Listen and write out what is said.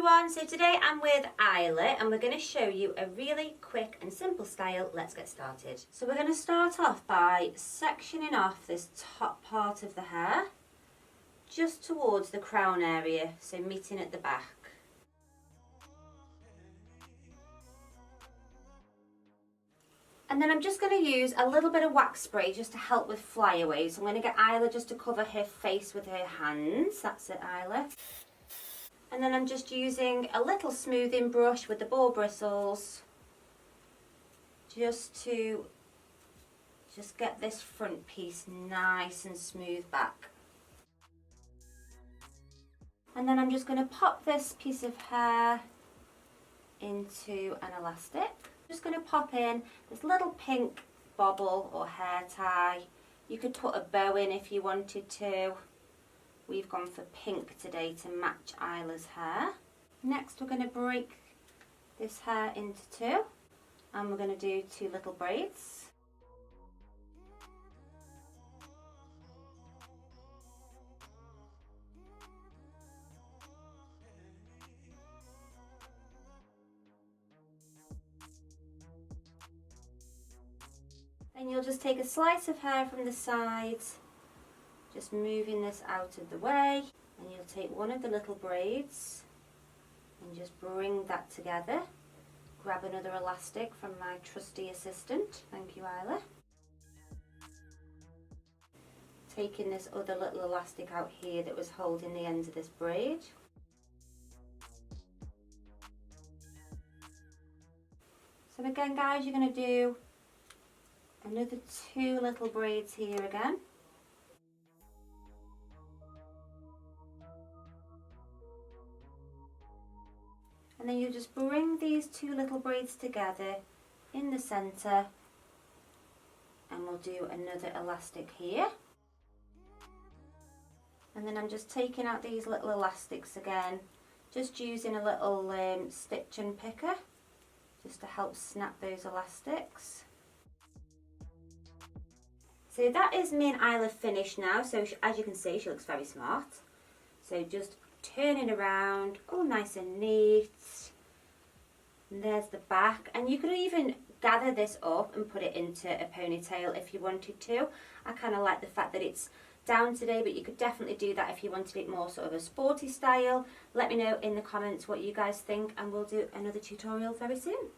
everyone, so today I'm with Isla and we're going to show you a really quick and simple style. Let's get started. So we're going to start off by sectioning off this top part of the hair just towards the crown area, so meeting at the back. And then I'm just going to use a little bit of wax spray just to help with flyaways. So I'm going to get Isla just to cover her face with her hands. That's it, Isla. And then I'm just using a little smoothing brush with the ball bristles just to get this front piece nice and smooth back. And then I'm just going to pop this piece of hair into an elastic. Just going to pop in this little pink bobble or hair tie. You could put a bow in if you wanted to. We've gone for pink today to match Isla's hair. Next we're going to break this hair into two and we're going to do two little braids. Then you'll just take a slice of hair from the sides, just moving this out of the way, and you'll take one of the little braids and just bring that together. Grab another elastic from my trusty assistant, thank you Isla. Taking this other little elastic out here that was holding the end of this braid. So again guys, you're going to do another two little braids here again. And then you just bring these two little braids together in the centre and we'll do another elastic here. And then I'm just taking out these little elastics again, just using a little stitch and picker just to help snap those elastics. So that is me and Isla finished now, so as you can see she looks very smart. So just turning around, all nice and neat. And there's the back, and you could even gather this up and put it into a ponytail if you wanted to. I kind of like the fact that it's down today, but you could definitely do that if you wanted it more sort of a sporty style. Let me know in the comments what you guys think and we'll do another tutorial very soon.